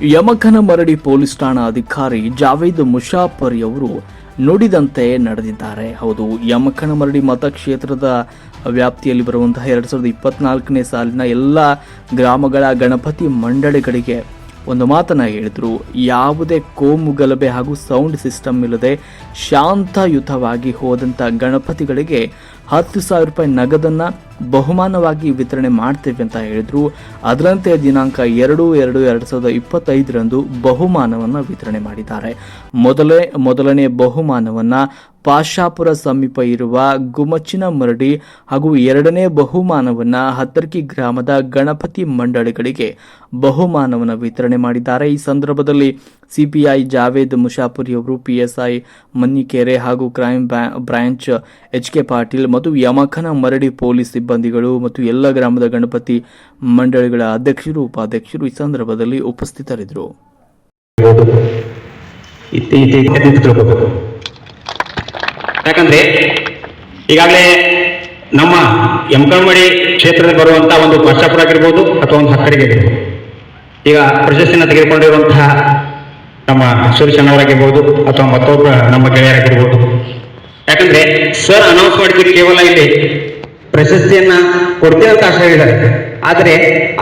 Yamakanamardi police ಠಾಣಾ ಅಧಿಕಾರಿ ಜಾವೇದ್ ಮುಷಾಫರಿ ಅವರು ನುಡಿದಂತೆ ನಡೆದಿದ್ದಾರೆ. ಹೌದು, ಯಮಕನಮರಡಿ ಮತಕ್ಷೇತ್ರದ ವ್ಯಾಪ್ತಿಯಲ್ಲಿ ಬರುವಂತಹ 2024ನೇ ಸಾಲಿನ ಎಲ್ಲ ಗ್ರಾಮಗಳ ಗಣಪತಿ ಮಂಡಳಿಗಳಿಗೆ ಒಂದು ಮಾತನ್ನ ಹೇಳಿದ್ರು. ಯಾವುದೇ ಕೋಮು ಗಲಭೆ ಹಾಗೂ ಸೌಂಡ್ ಸಿಸ್ಟಮ್ ಇಲ್ಲದೆ ಶಾಂತಯುತವಾಗಿ ಹೋದಂಥ ಗಣಪತಿಗಳಿಗೆ 10,000 ರೂಪಾಯಿ ನಗದನ್ನ ಬಹುಮಾನವಾಗಿ ವಿತರಣೆ ಮಾಡ್ತೇವೆ ಅಂತ ಹೇಳಿದ್ರು. ಅದರಂತೆ ದಿನಾಂಕ 2/2/2025 ಬಹುಮಾನವನ್ನು ವಿತರಣೆ ಮಾಡಿದ್ದಾರೆ. ಮೊದಲನೇ ಬಹುಮಾನವನ್ನ ಪಾಶಾಪುರ ಸಮೀಪ ಇರುವ ಗುಮಚಿನ ಮರಡಿ ಹಾಗೂ ಎರಡನೇ ಬಹುಮಾನವನ್ನ ಹತ್ತರ್ಕಿ ಗ್ರಾಮದ ಗಣಪತಿ ಮಂಡಳಿಗಳಿಗೆ ಬಹುಮಾನವನ್ನು ವಿತರಣೆ ಮಾಡಿದ್ದಾರೆ. ಈ ಸಂದರ್ಭದಲ್ಲಿ ಸಿಪಿಐ ಜಾವೇದ್ ಮುಷಾಫರಿ ಅವರು, PSI ಮನ್ನಿಕೆರೆ ಹಾಗೂ ಕ್ರೈಮ್ ಬ್ರಾಂಚ್ HK ಪಾಟೀಲ್ ಮತ್ತು ಯಮಕನಮರಡಿ ಪೊಲೀಸ್ ಸಿಬ್ಬಂದಿಗಳು ಮತ್ತು ಎಲ್ಲ ಗ್ರಾಮದ ಗಣಪತಿ ಮಂಡಳಿಗಳ ಅಧ್ಯಕ್ಷರು, ಉಪಾಧ್ಯಕ್ಷರು ಈ ಸಂದರ್ಭದಲ್ಲಿ ಉಪಸ್ಥಿತರಿದ್ದರು. ಯಾಕಂದ್ರೆ ಈಗಾಗಲೇ ನಮ್ಮ ಯಮಕನಮರಡಿ ಕ್ಷೇತ್ರದಲ್ಲಿ ಬರುವಂತಹ ಒಂದು ಪಾಶಾಪುರ ಆಗಿರ್ಬೋದು ಅಥವಾ ಒಂದು ಹಕ್ಕರಿಗೆ ಆಗಿರ್ಬೋದು, ಈಗ ಪ್ರಶಸ್ತಿಯನ್ನು ತೆಗೆದುಕೊಂಡಿರುವಂತಹ ನಮ್ಮ ಸುರೇಶಣ್ಣವರಾಗಿರ್ಬೋದು ಅಥವಾ ಮತ್ತೊಬ್ಬ ನಮ್ಮ ಗೆಳೆಯರಾಗಿರ್ಬೋದು. ಯಾಕಂದ್ರೆ ಸರ್ ಅನೌನ್ಸ್ ಮಾಡಿದ್ರೆ ಕೇವಲ ಇಲ್ಲಿ ಪ್ರಶಸ್ತಿಯನ್ನ ಕೊಡ್ತೇವೆ ಅಂತ ಆಶೆ ಹೇಳಿದ್ದಾರೆ. ಆದರೆ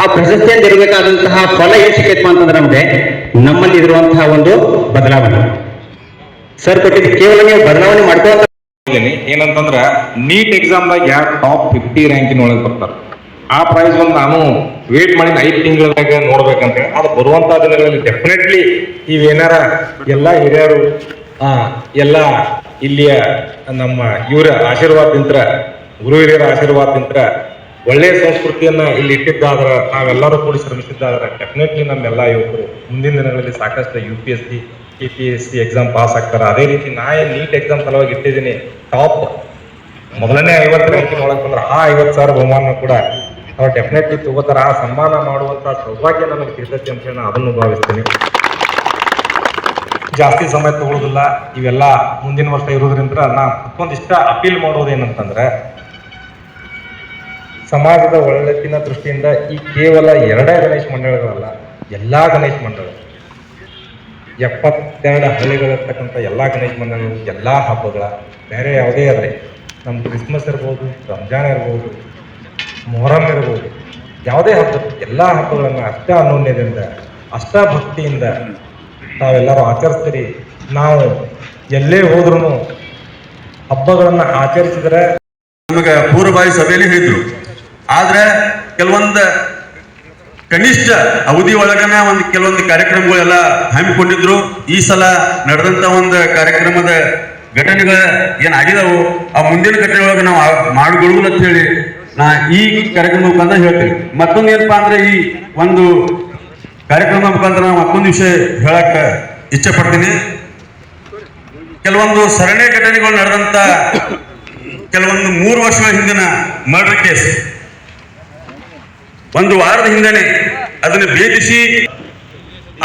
ಆ ಪ್ರಶಸ್ತಿಯಿಂದ ಇರಬೇಕಾದಂತಹ ಫಲ ಏನ್ ಸಿಕ್ಕೈತಪ್ಪ ಅಂತಂದ್ರೆ ನಮ್ಮಲ್ಲಿ ಇರುವಂತಹ ಒಂದು ಬದಲಾವಣೆ. ಸರ್ ಕೊಟ್ಟಿದ್ದು ಕೇವಲ ನೀವು ಬದಲಾವಣೆ ಮಾಡ್ಕೊಳ್ಳೋ ಏನಂತಂದ್ರ ನೀಟ್ ಎಕ್ಸಾಮ್ದಾಗ ಯಾರು ಟಾಪ್ 50 ರ್ಯಾಂಕಿನ ಒಳಗೆ ಬರ್ತಾರೆ, ಆ ಪ್ರೈಸ್ ಒಂದು ನಾನು ವೇಟ್ ಮಾಡಿ 5 ತಿಂಗಳಾಗ ನೋಡ್ಬೇಕಂತ ಹೇಳಿ. ಅದು ಬರುವಂತಹ ದಿನಗಳಲ್ಲಿ ಡೆಫಿನೆಟ್ಲಿ ಇವೇನಾರ ಎಲ್ಲ ಹಿರಿಯರು ಎಲ್ಲ ಇಲ್ಲಿಯ ನಮ್ಮ ಇವರ ಆಶೀರ್ವಾದದಿಂದ, ಗುರು ಹಿರಿಯರ ಆಶೀರ್ವಾದದಿಂದ ಒಳ್ಳೆಯ ಸಂಸ್ಕೃತಿಯನ್ನ ಇಲ್ಲಿ ಇಟ್ಟಿದ್ದಾದ್ರೆ, ನಾವೆಲ್ಲರೂ ಕೂಡಿ ಶ್ರಮಿಸಿದ್ದಾದ್ರೆ ಡೆಫಿನೆಟ್ಲಿ ನಮ್ಮೆಲ್ಲ ಯುವಕರು ಮುಂದಿನ ದಿನಗಳಲ್ಲಿ ಸಾಕಷ್ಟು UPSC KPSC ಎಕ್ಸಾಮ್ ಪಾಸ್ ಆಗ್ತಾರೆ. ಅದೇ ರೀತಿ ನಾ ಏನು ನೀಟ್ ಎಕ್ಸಾಮ್ ಸಲುವಾಗಿ ಇಟ್ಟಿದ್ದೀನಿ, ಟಾಪ್ ಮೊದಲನೇ 50 ರ್ಯಾಂಕಿನ ಒಳಗೆ ಬಂದ್ರೆ ಆ 50,000 ಬಹುಮಾನ ಕೂಡ ಅವ್ರು ಡೆಫಿನೆಟ್ಲಿ ತಗೋತಾರೆ. ಆ ಸನ್ಮಾನ ಮಾಡುವಂತ ಸೌಭಾಗ್ಯ ನನಗೆ ಸಿಗ್ತೈತಿ ಅಂತ ಹೇಳಿ ನಾನು ಅದನ್ನು ಭಾವಿಸ್ತೀನಿ. ಜಾಸ್ತಿ ಸಮಯ ತಗೊಳ್ಳೋದಿಲ್ಲ, ಇವೆಲ್ಲ ಮುಂದಿನ ವರ್ಷ ಇರೋದ್ರಿಂದ ನಾ ಮತ್ತೊಂದಿಷ್ಟ ಅಪೀಲ್ ಮಾಡೋದೇನಂತಂದ್ರೆ, ಸಮಾಜದ ಒಳ್ಳೆತಿನ ದೃಷ್ಟಿಯಿಂದ ಈ ಕೇವಲ 2 ಗಣೇಶ ಮಂಡಳಿಗಳಲ್ಲ, ಎಲ್ಲಾ ಗಣೇಶ ಮಂಡಳಿ 72 ಹಳ್ಳಿಗಳಿರ್ತಕ್ಕಂಥ ಎಲ್ಲಾ ಗಣೇಶ ಮಂಡಳಿಗಳು, ಎಲ್ಲಾ ಹಬ್ಬಗಳ ಬೇರೆ ಯಾವುದೇ ಇರಲಿ, ನಮ್ಮ ಕ್ರಿಸ್ಮಸ್ ಇರ್ಬೋದು, ರಂಜಾನ್ ಇರ್ಬೋದು, ಮೊಹರಂ ಇರ್ಬೋದು, ಯಾವುದೇ ಹಬ್ಬ ಎಲ್ಲ ಹಬ್ಬಗಳನ್ನು ಅಷ್ಟ ಅನೋನ್ಯದಿಂದ ಅಷ್ಟ ಭಕ್ತಿಯಿಂದ ನಾವೆಲ್ಲರೂ ಆಚರಿಸ್ತೀರಿ. ನಾವು ಎಲ್ಲೇ ಹೋದ್ರೂ ಹಬ್ಬಗಳನ್ನ ಆಚರಿಸಿದ್ರೆ ನಮಗೆ ಪೂರ್ವಭಾವಿ ಸಭೆಯಲ್ಲಿ ಹೇಳಿದ್ರು. ಆದ್ರೆ ಕೆಲವೊಂದು ಕನಿಷ್ಠ ಅವಧಿ ಒಳಗನ ಕೆಲವೊಂದು ಕಾರ್ಯಕ್ರಮಗಳೆಲ್ಲ ಹಮ್ಮಿಕೊಂಡಿದ್ರು. ಈ ಸಲ ನಡೆದಂತ ಒಂದು ಕಾರ್ಯಕ್ರಮದ ಘಟನೆಗಳು ಏನಾಗಿದಾವು ಆ ಮುಂದಿನ ಘಟನೆಯೊಳಗೆ ನಾವು ಮಾಡಿಕೊಳ್ಳುವುದು ಅಂತ ಹೇಳಿ ನಾ ಈ ಕಾರ್ಯಕ್ರಮ ಮುಖಾಂತರ ಹೇಳ್ತೀವಿ. ಮತ್ತೊಂದು ಏನಪ್ಪಾ ಅಂದ್ರೆ, ಈ ಒಂದು ಕಾರ್ಯಕ್ರಮ ಮುಖಾಂತರ ನಾವು ಮತ್ತೊಂದು ವಿಷಯ ಹೇಳಕ್ ಇಚ್ಛೆ ಪಡ್ತೀನಿ. ಕೆಲವೊಂದು ಸರಣಿ ಘಟನೆಗಳು ನಡೆದಂತ ಕೆಲವೊಂದು 3 ವರ್ಷಗಳ ಹಿಂದಿನ ಮರ್ಡರ್ ಕೇಸ್, 1 ವಾರದ ಹಿಂದೆನೆ ಅದನ್ನು ಭೇದಿಸಿ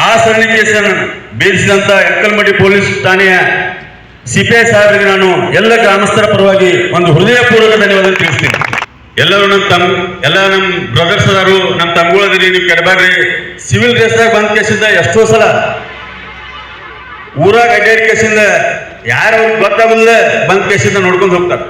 ಆ ಸರಣಿ ಕೇಸನ್ನು ಭೇದಿಸಿದಂತ ಯಮಕನಮರಡಿ ಪೊಲೀಸ್ ಠಾಣೆಯ CPI ಸಾಹೇಬರಿಗೆ ನಾನು ಎಲ್ಲ ಗ್ರಾಮಸ್ಥರ ಪರವಾಗಿ ಒಂದು ಹೃದಯಪೂರ್ವಕ ಧನ್ಯವಾದ ತಿಳಿಸ್ತೀನಿ. ಎಲ್ಲರೂ ಎಲ್ಲ ನಮ್ಮ ಬ್ರದರ್ಸ್ ಅದಾರು, ನಮ್ಮ ತಮ್ಮಗಳದಿರಿ, ನೀವು ಕೆಡಬಾರ್ರಿ. ಸಿವಿಲ್ ಡ್ರೆಸ್ದಾಗ ಬಂದ ಕೇಸಿಂದ ಎಷ್ಟೋ ಸಲ ಊರಾಗ ಅಡ್ಡಾಡಿ ಕೇಸಿಂದ ಯಾರು ಗೊತ್ತಾಗಲ್ಲ ಬಂದ ಕೇಸಿಂದ ನೋಡ್ಕೊಂಡು ಹೋಗ್ತಾರೆ.